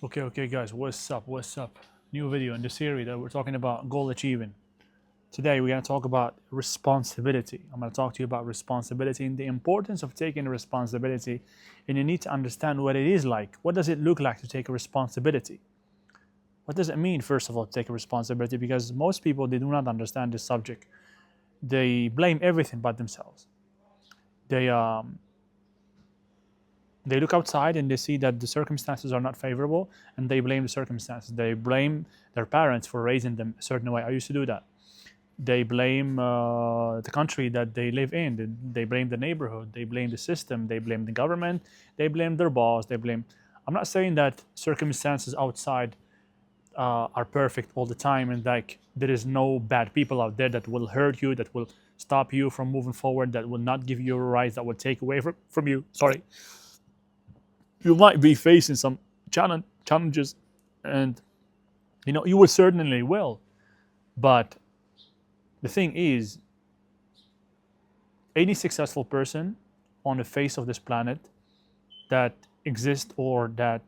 Okay, guys, what's up? New video in the series that we're talking about goal achieving. Today, we're going to talk about responsibility. I'm going to talk to you about responsibility and the importance of taking responsibility. And you need to understand what it is like. What does it look like to take a responsibility? What does it mean, first of all, to take a responsibility? Because most people, they do not understand this subject. They blame everything but themselves. They, um, they look outside and they see that the circumstances are not favorable and they blame the circumstances. They blame their parents for raising them a certain way. I used to do that. They blame the country that they live in. They blame the neighborhood. They blame the system. They blame the government. They blame their boss. They blame. I'm not saying that circumstances outside are perfect all the time and like there is no bad people out there that will hurt you, that will stop you from moving forward, that will not give you a rise, that will take away from you. Sorry, you might be facing some challenges, and you will certainly will. But the thing is, any successful person on the face of this planet that exists or that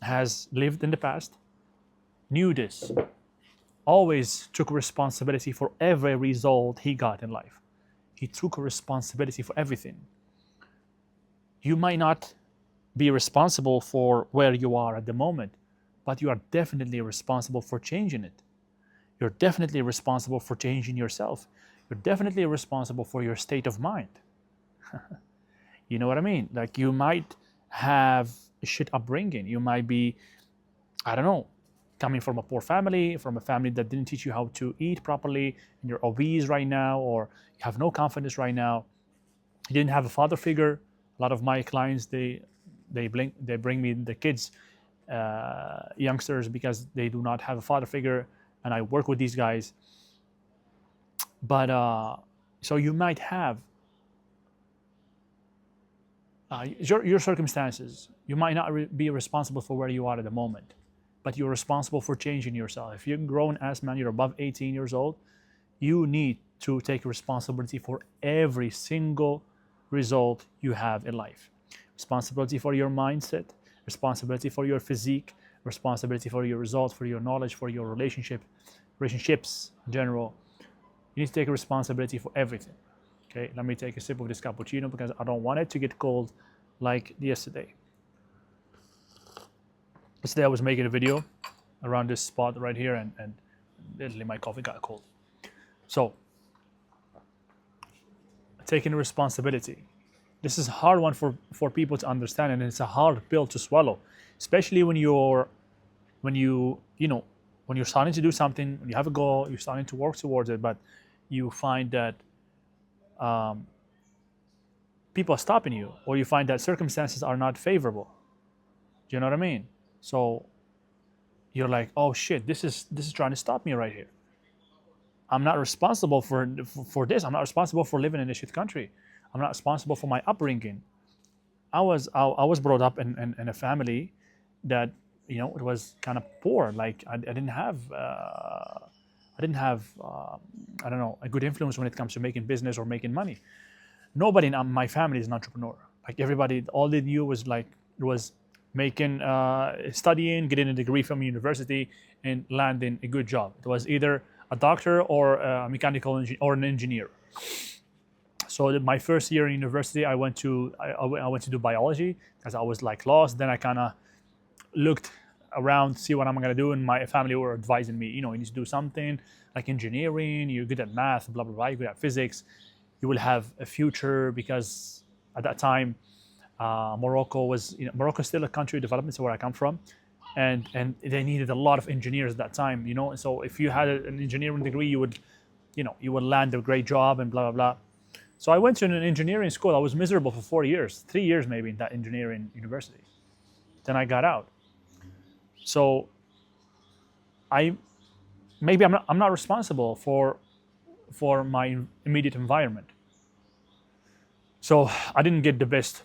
has lived in the past knew this, always took responsibility for every result he got in life. He took responsibility for everything. You might not be responsible for where you are at the moment, but you are definitely responsible for changing it. You're definitely responsible for changing yourself. You're definitely responsible for your state of mind. You know what I mean? Like, you might have a shit upbringing. You might be, I don't know, coming from a poor family, from a family that didn't teach you how to eat properly, and you're obese right now, or you have no confidence right now. You didn't have a father figure. A lot of my clients, they bring me the kids, youngsters, because they do not have a father figure, and I work with these guys. But so you might have your circumstances. You might not be responsible for where you are at the moment, but you're responsible for changing yourself. If you're a grown ass man, you're above 18 years old, you need to take responsibility for every single result you have in life. Responsibility for your mindset, responsibility for your physique, responsibility for your results, for your knowledge, for your relationships in general. You need to take responsibility for everything. Okay, let me take a sip of this cappuccino because I don't want it to get cold like yesterday. Yesterday I was making a video around this spot right here, and literally my coffee got cold. So, taking responsibility. This is a hard one for people to understand, and it's a hard pill to swallow, especially when you're starting to do something, when you have a goal, you're starting to work towards it, but you find that people are stopping you, or you find that circumstances are not favorable. Do you know what I mean? So you're like, oh shit, this is trying to stop me right here. I'm not responsible for this. I'm not responsible for living in a shit country. I'm not responsible for my upbringing. I was brought up in a family that it was kind of poor. Like I didn't have I don't know, a good influence when it comes to making business or making money. Nobody in my family is an entrepreneur. Like everybody, all they knew was making, studying, getting a degree from university, and landing a good job. It was either a doctor or a mechanical engineer or an engineer. So my first year in university, I went to do biology because I was like lost. Then I kind of looked around to see what I'm gonna do, and my family were advising me, you need to do something like engineering. You're good at math, blah blah blah. You're good at physics. You will have a future, because at that time, Morocco was, Morocco is still a country development, so where I come from, and they needed a lot of engineers at that time, And so if you had an engineering degree, you would land a great job and blah blah blah. So I went to an engineering school. I was miserable for 4 years, 3 years maybe, in that engineering university. Then I got out. So I'm not responsible for my immediate environment. So I didn't get the best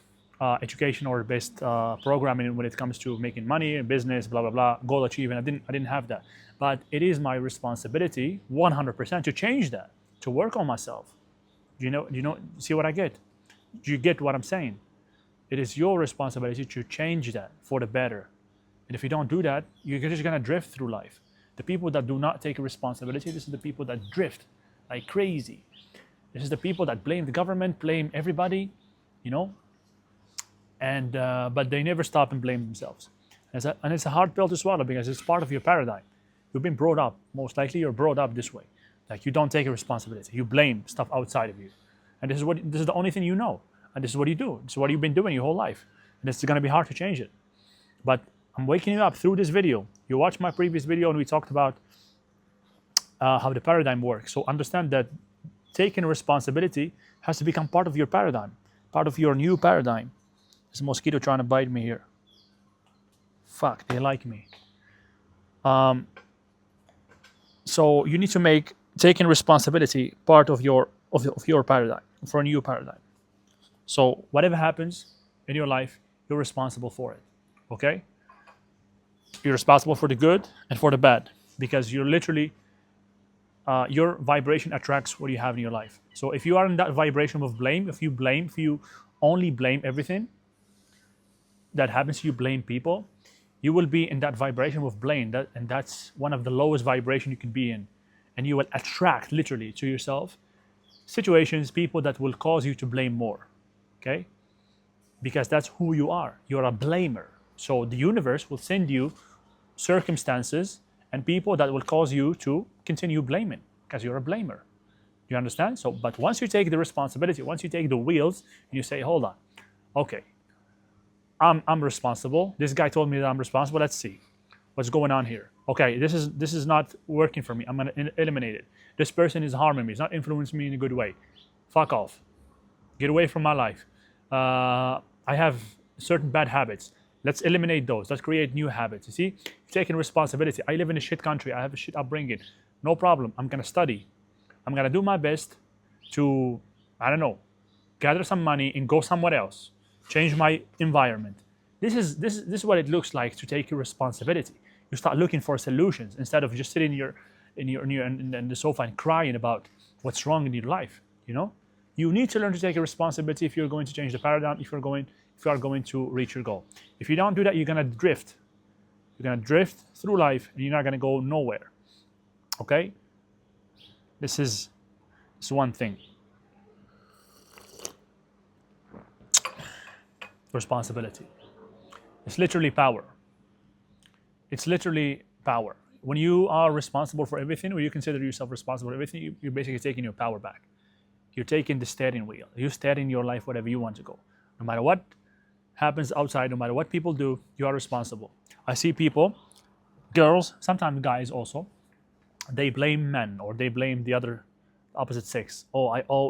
education or the best programming when it comes to making money, business, blah blah blah, goal achieving. I didn't have that. But it is my responsibility, 100%, to change that, to work on myself. See what I get? Do you get what I'm saying? It is your responsibility to change that for the better. And if you don't do that, you're just gonna drift through life. The people that do not take responsibility, this is the people that drift like crazy. This is the people that blame the government, blame everybody, you know, and but they never stop and blame themselves. And it's a hard pill to swallow because it's part of your paradigm. You've been brought up, most likely you're brought up this way. Like you don't take a responsibility. You blame stuff outside of you. And this is the only thing you know. And this is what you do. This is what you've been doing your whole life. And it's gonna be hard to change it. But I'm waking you up through this video. You watched my previous video and we talked about how the paradigm works. So understand that taking responsibility has to become part of your paradigm, part of your new paradigm. There's a mosquito trying to bite me here. Fuck, they like me. So you need to make taking responsibility part of your paradigm, for a new paradigm. So whatever happens in your life, you're responsible for it. Okay? You're responsible for the good and for the bad because you're literally your vibration attracts what you have in your life. So if you are in that vibration of blame, if you only blame everything that happens to you, blame people, you will be in that vibration of blame, and that's one of the lowest vibration you can be in. And you will attract literally to yourself situations, people that will cause you to blame more. Okay? Because that's who you are. You're a blamer. So the universe will send you circumstances and people that will cause you to continue blaming because you're a blamer. You understand? So, but once you take the responsibility, once you take the wheels, and you say, hold on, okay, I'm responsible. This guy told me that I'm responsible. Let's see what's going on here. Okay, this is not working for me. I'm gonna eliminate it. This person is harming me. It's not influencing me in a good way. Fuck off. Get away from my life. I have certain bad habits. Let's eliminate those. Let's create new habits. You see, taking responsibility. I live in a shit country. I have a shit upbringing. No problem. I'm gonna study. I'm gonna do my best to, I don't know, gather some money and go somewhere else. Change my environment. This is what it looks like to take your responsibility. You start looking for solutions instead of just sitting in the sofa and crying about what's wrong in your life. You know, you need to learn to take a responsibility if you're going to change the paradigm. If you are going to reach your goal. If you don't do that, you're gonna drift. You're gonna drift through life, and you're not gonna go nowhere. Okay? This is one thing. Responsibility. It's literally power. It's literally power. When you are responsible for everything, when you consider yourself responsible for everything, you're basically taking your power back. You're taking the steering wheel. You're steering your life wherever you want to go. No matter what happens outside, no matter what people do, you are responsible. I see people, girls, sometimes guys also, they blame men or they blame the opposite sex.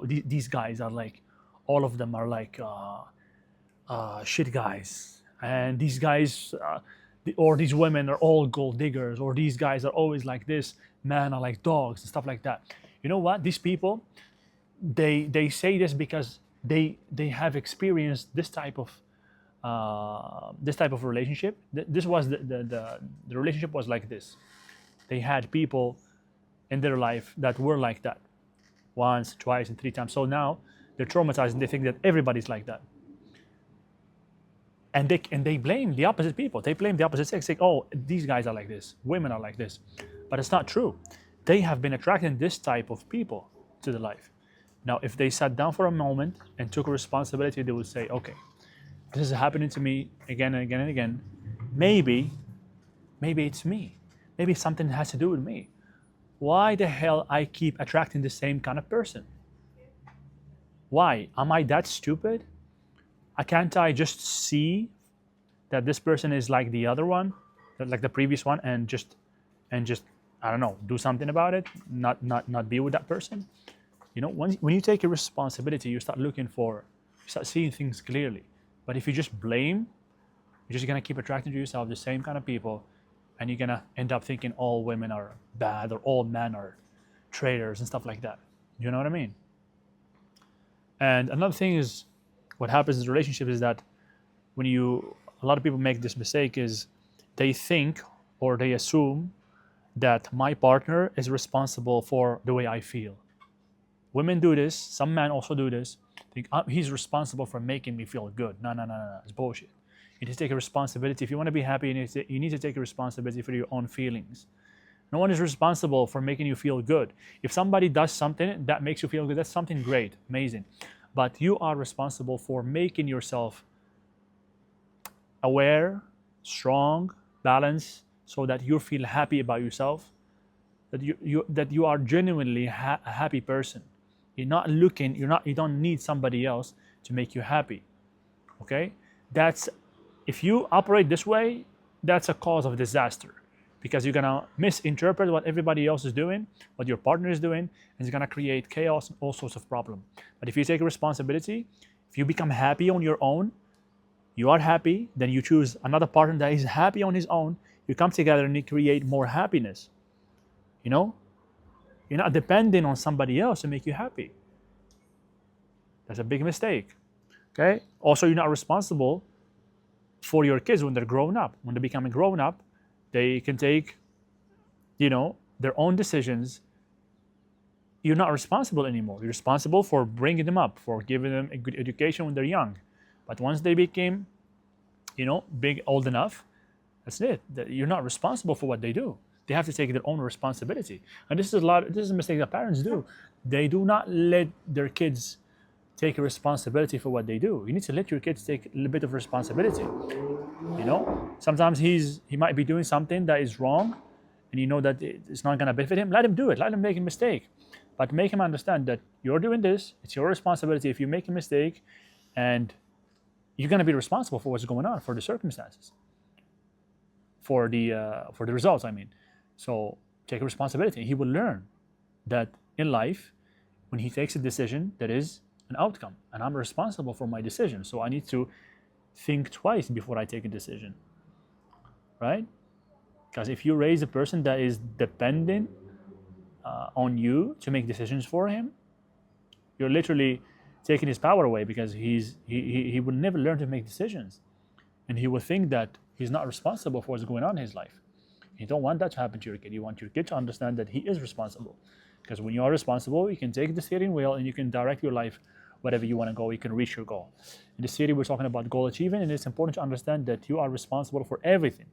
These guys are like, all of them are like shit guys, and these guys or these women are all gold diggers, or these guys are always like this, men are like dogs and stuff like that. You know what? These people, they say this because they have experienced this type of relationship. This was the relationship was like this. They had people in their life that were like that once, twice, and 3 times. So now they're traumatized and they think that everybody's like that. And they blame the opposite people. They blame the opposite sex, saying, oh, these guys are like this, women are like this. But it's not true. They have been attracting this type of people to their life. Now, if they sat down for a moment and took responsibility, they would say, okay, this is happening to me again and again and again. Maybe it's me. Maybe something has to do with me. Why the hell I keep attracting the same kind of person? Why? Am I that stupid? Can't I just see that this person is like the other one, like the previous one, and just I don't know, do something about it, not be with that person? You know, when you take a responsibility, you start seeing things clearly. But if you just blame, you're just gonna keep attracting to yourself the same kind of people, and you're gonna end up thinking all women are bad or all men are traitors and stuff like that. You know what I mean? And another thing is, what happens in relationships is that a lot of people make this mistake is they think or they assume that my partner is responsible for the way I feel. Women do this, some men also do this. Think he's responsible for making me feel good. No, it's bullshit. You need to take a responsibility. If you want to be happy, you need to take a responsibility for your own feelings. No one is responsible for making you feel good. If somebody does something that makes you feel good, that's something great, amazing. But you are responsible for making yourself aware, strong, balanced, so that you feel happy about yourself, that you are genuinely a happy person. You don't need somebody else to make you happy. Okay? That's If you operate this way, that's a cause of disaster, because you're gonna misinterpret what everybody else is doing, what your partner is doing, and it's gonna create chaos and all sorts of problems. But if you take responsibility, if you become happy on your own, you are happy, then you choose another partner that is happy on his own, you come together and you create more happiness. You know? You're not depending on somebody else to make you happy. That's a big mistake. Okay? Also, you're not responsible for your kids when they're grown up. When they become grown up, they can take, their own decisions. You're not responsible anymore. You're responsible for bringing them up, for giving them a good education when they're young. But once they became, old enough, that's it. You're not responsible for what they do. They have to take their own responsibility. And this is a mistake that parents do. They do not let their kids take a responsibility for what they do. You need to let your kids take a little bit of responsibility. Sometimes he might be doing something that is wrong, and you know that it's not going to benefit him. Let him do it. Let him make a mistake, but make him understand that you're doing this. It's your responsibility. If you make a mistake, and you're going to be responsible for what's going on, for the circumstances, for the results. I mean, so take a responsibility. He will learn that in life, when he takes a decision, there is an outcome, and I'm responsible for my decision. So I need to think twice before I take a decision, right? Because if you raise a person that is dependent on you to make decisions for him, you're literally taking his power away, because he will never learn to make decisions, and he will think that he's not responsible for what's going on in his life. You don't want that to happen to your kid. You want your kid to understand that he is responsible, because when you are responsible, you can take the steering wheel and you can direct your life wherever you want to go. You can reach your goal. In this series, we're talking about goal achievement, and it's important to understand that you are responsible for everything,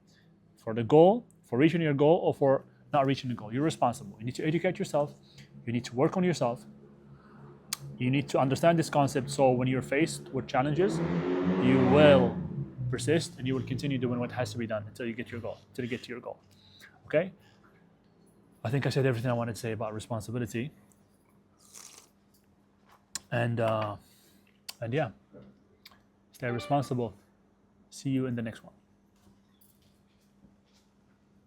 for the goal, for reaching your goal, or for not reaching the goal. You're responsible. You need to educate yourself. You need to work on yourself. You need to understand this concept, so when you're faced with challenges, you will persist and you will continue doing what has to be done until you get to your goal. Okay? I think I said everything I wanted to say about responsibility. And yeah, stay responsible. See you in the next one.